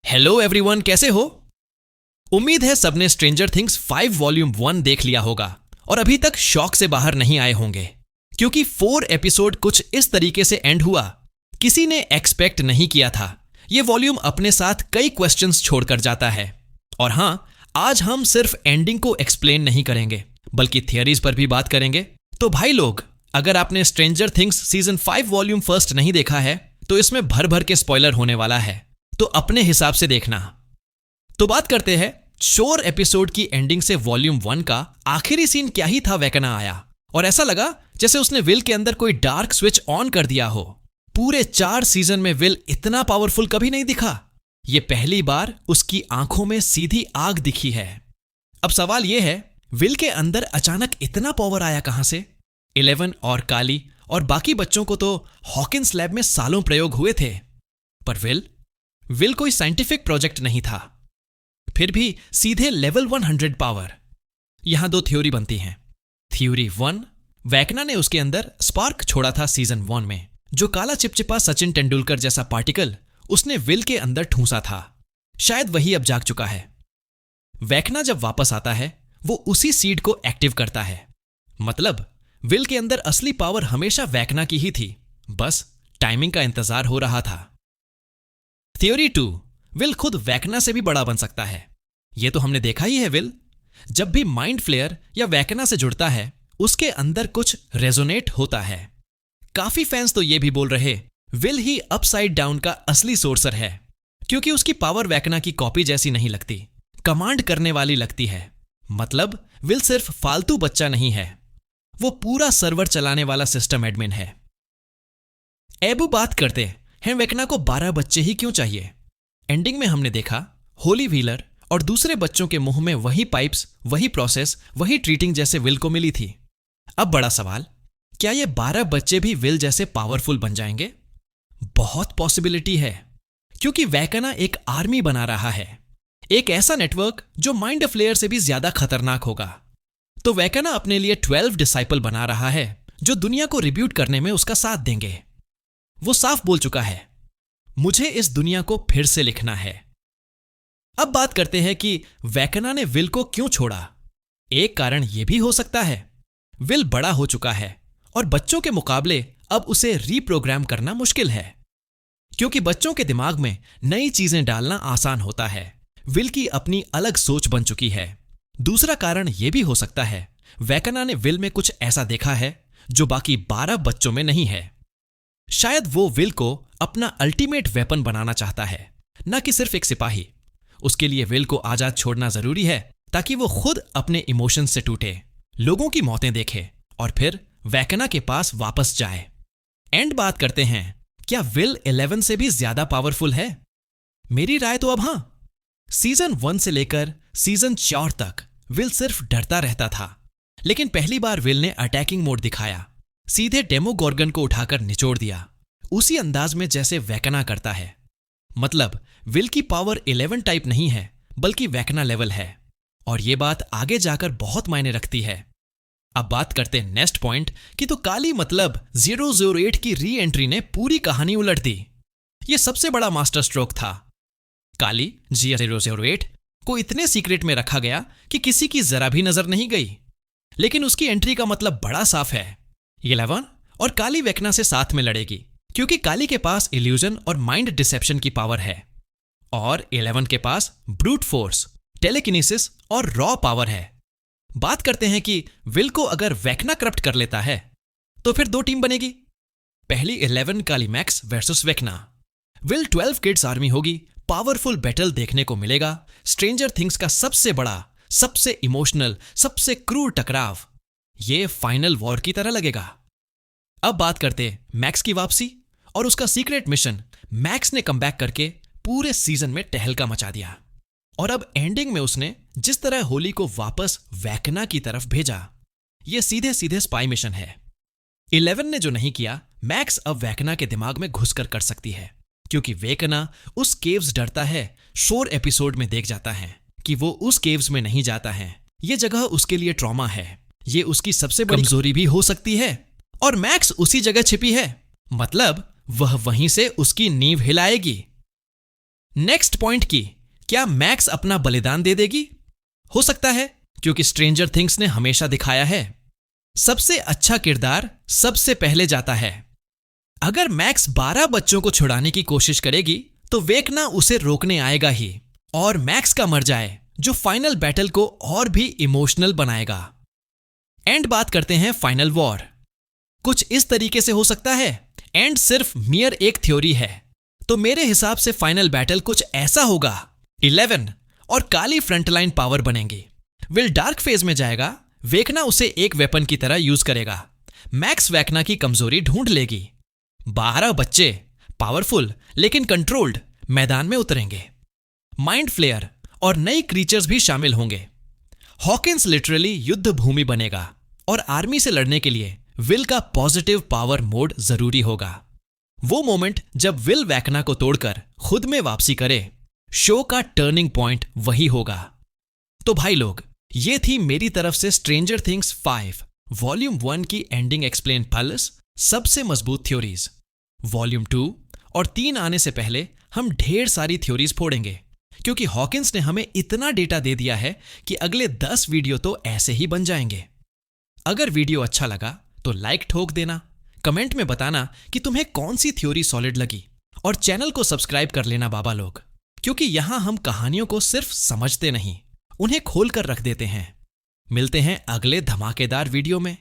Hello everyone, कैसे हो? उम्मीद है सबने स्ट्रेंजर थिंग्स 5 वॉल्यूम 1 देख लिया होगा और अभी तक शॉक से बाहर नहीं आए होंगे, क्योंकि 4 एपिसोड कुछ इस तरीके से एंड हुआ, किसी ने एक्सपेक्ट नहीं किया था। ये वॉल्यूम अपने साथ कई क्वेश्चंस छोड़कर जाता है। और हां, आज हम सिर्फ एंडिंग को एक्सप्लेन नहीं करेंगे, बल्कि थियरीज पर भी बात करेंगे। तो भाई लोग, अगर आपने स्ट्रेंजर थिंग्स सीजन 5 वॉल्यूम 1 नहीं देखा है, तो इसमें भर भर के स्पॉइलर होने वाला है, तो अपने हिसाब से देखना। तो बात करते हैं शोर एपिसोड की एंडिंग से वॉल्यूम 1 का आखिरी सीन क्या ही था। वेकना आया और ऐसा लगा जैसे उसने विल के अंदर कोई डार्क स्विच ऑन कर दिया हो। पूरे 4 सीजन में विल इतना पावरफुल कभी नहीं दिखा। ये पहली बार उसकी आंखों में सीधी आग दिखी है। अब सवाल यह है, विल के अंदर अचानक इतना पावर आया कहां से? 11 और काली और बाकी बच्चों को तो हॉकिंस लैब में सालों प्रयोग हुए थे, पर विल कोई साइंटिफिक प्रोजेक्ट नहीं था। फिर भी सीधे लेवल 100 पावर। यहां 2 थ्योरी बनती हैं। थ्योरी 1, वैकना ने उसके अंदर स्पार्क छोड़ा था सीजन 1 में, जो काला चिपचिपा सचिन तेंदुलकर जैसा पार्टिकल उसने विल के अंदर ठूंसा था। शायद वही अब जाग चुका है। वैकना जब वापस आता है, वो उसी सीड को एक्टिव करता है। मतलब विल के अंदर असली पावर हमेशा वैकना की ही थी, बस टाइमिंग का इंतजार हो रहा था। थ्योरी 2, विल खुद वैकना से भी बड़ा बन सकता है। यह तो हमने देखा ही है, विल जब भी माइंड फ्लेयर या वैकना से जुड़ता है, उसके अंदर कुछ रेजोनेट होता है। काफी फैंस तो यह भी बोल रहे विल ही अपसाइड डाउन का असली सोर्सर है, क्योंकि उसकी पावर वैकना की कॉपी जैसी नहीं लगती, कमांड करने वाली लगती है। मतलब विल सिर्फ फालतू बच्चा नहीं है, वो पूरा सर्वर चलाने वाला सिस्टम एडमिन है। एबू बात करते हैं, वैकना को 12 बच्चे ही क्यों चाहिए? एंडिंग में हमने देखा होली व्हीलर और दूसरे बच्चों के मुंह में वही पाइप्स, वही प्रोसेस, वही ट्रीटिंग जैसे विल को मिली थी। अब बड़ा सवाल, क्या ये 12 बच्चे भी विल जैसे पावरफुल बन जाएंगे? बहुत पॉसिबिलिटी है, क्योंकि वैकना एक आर्मी बना रहा है, एक ऐसा नेटवर्क जो माइंड फ्लेयर से भी ज्यादा खतरनाक होगा। तो वैकना अपने लिए 12 डिसाइपल बना रहा है, जो दुनिया को रिब्यूट करने में उसका साथ देंगे। वो साफ बोल चुका है, मुझे इस दुनिया को फिर से लिखना है। अब बात करते हैं कि वैकना ने विल को क्यों छोड़ा। एक कारण यह भी हो सकता है, विल बड़ा हो चुका है और बच्चों के मुकाबले अब उसे रीप्रोग्राम करना मुश्किल है, क्योंकि बच्चों के दिमाग में नई चीजें डालना आसान होता है। विल की अपनी अलग सोच बन चुकी है। दूसरा कारण यह भी हो सकता है, वैकना ने विल में कुछ ऐसा देखा है जो बाकी 12 बच्चों में नहीं है। शायद वो विल को अपना अल्टीमेट वेपन बनाना चाहता है, न कि सिर्फ एक सिपाही। उसके लिए विल को आजाद छोड़ना जरूरी है, ताकि वो खुद अपने इमोशंस से टूटे, लोगों की मौतें देखे और फिर वैकना के पास वापस जाए। एंड बात करते हैं, क्या विल 11 से भी ज्यादा पावरफुल है? मेरी राय तो अब हां। सीजन 1 से लेकर सीजन 4 तक विल सिर्फ डरता रहता था, लेकिन पहली बार विल ने अटैकिंग मोड दिखाया, सीधे डेमोगोर्गन को उठाकर निचोड़ दिया, उसी अंदाज में जैसे वैकना करता है। मतलब विल की पावर 11 टाइप नहीं है, बल्कि वैकना लेवल है, और यह बात आगे जाकर बहुत मायने रखती है। अब बात करते हैं नेक्स्ट पॉइंट कि तो काली मतलब 008 की री एंट्री ने पूरी कहानी उलट दी। यह सबसे बड़ा मास्टर स्ट्रोक था। काली 008 को इतने सीक्रेट में रखा गया कि किसी की जरा भी नजर नहीं गई, लेकिन उसकी एंट्री का मतलब बड़ा साफ है। 11 और काली वैकना से साथ में लड़ेगी, क्योंकि काली के पास इल्यूजन और माइंड डिसेप्शन की पावर है, और 11 के पास ब्रूट फोर्स, टेलीकिनेसिस और रॉ पावर है। बात करते हैं कि विल को अगर वैकना करप्ट कर लेता है, तो फिर 2 टीम बनेगी। पहली 11 काली मैक्स वर्सेस वैकना। विल 12 किड्स आर्मी होगी, पावरफुल बैटल देखने को मिलेगा। स्ट्रेंजर थिंग्स का सबसे बड़ा, सबसे इमोशनल, सबसे क्रूर टकराव। ये फाइनल वॉर की तरह लगेगा। अब बात करते मैक्स की वापसी और उसका सीक्रेट मिशन। मैक्स ने कमबैक करके पूरे सीजन में टहलका मचा दिया, और अब एंडिंग में उसने जिस तरह होली को वापस वैकना की तरफ भेजा, यह सीधे सीधे स्पाई मिशन है। 11 ने जो नहीं किया, मैक्स अब वैकना के दिमाग में घुसकर कर सकती है, क्योंकि वैकना उस केव्स डरता है। शोर एपिसोड में देख जाता है कि वो उस केव्स में नहीं जाता है। यह जगह उसके लिए ट्रॉमा है, ये उसकी सबसे बड़ी कमजोरी भी हो सकती है, और मैक्स उसी जगह छिपी है। मतलब वह वहीं से उसकी नींव हिलाएगी। नेक्स्ट पॉइंट की, क्या मैक्स अपना बलिदान दे देगी? हो सकता है, क्योंकि स्ट्रेंजर थिंग्स ने हमेशा दिखाया है सबसे अच्छा किरदार सबसे पहले जाता है। अगर मैक्स 12 बच्चों को छुड़ाने की कोशिश करेगी तो वेकना उसे रोकने आएगा ही, और मैक्स का मर जाए जो फाइनल बैटल को और भी इमोशनल बनाएगा। एंड बात करते हैं फाइनल वॉर। कुछ इस तरीके से हो सकता है। एंड सिर्फ मियर एक थ्योरी है, तो मेरे हिसाब से फाइनल बैटल कुछ ऐसा होगा। 11 और काली फ्रंटलाइन पावर बनेंगी। विल डार्क फेज में जाएगा, वेकना उसे एक वेपन की तरह यूज करेगा। मैक्स वेकना की कमजोरी ढूंढ लेगी। 12 बच्चे पावरफुल लेकिन कंट्रोल्ड मैदान में उतरेंगे। माइंड फ्लेयर और नई क्रीचर्स भी शामिल होंगे। हॉकिंस लिटरली युद्ध भूमि बनेगा, और आर्मी से लड़ने के लिए विल का पॉजिटिव पावर मोड जरूरी होगा। वो मोमेंट जब विल वेकना को तोड़कर खुद में वापसी करे, शो का टर्निंग पॉइंट वही होगा। तो भाई लोग, ये थी मेरी तरफ से स्ट्रेंजर थिंग्स 5 वॉल्यूम 1 की एंडिंग एक्सप्लेन प्लस सबसे मजबूत थ्योरीज। वॉल्यूम 2 और 3 आने से पहले हम ढेर सारी थ्योरीज फोड़ेंगे, क्योंकि हॉकिंस ने हमें इतना डेटा दे दिया है कि अगले 10 वीडियो तो ऐसे ही बन जाएंगे। अगर वीडियो अच्छा लगा तो लाइक ठोक देना, कमेंट में बताना कि तुम्हें कौन सी थ्योरी सॉलिड लगी, और चैनल को सब्सक्राइब कर लेना बाबा लोग, क्योंकि यहां हम कहानियों को सिर्फ समझते नहीं, उन्हें खोल कर रख देते हैं। मिलते हैं अगले धमाकेदार वीडियो में।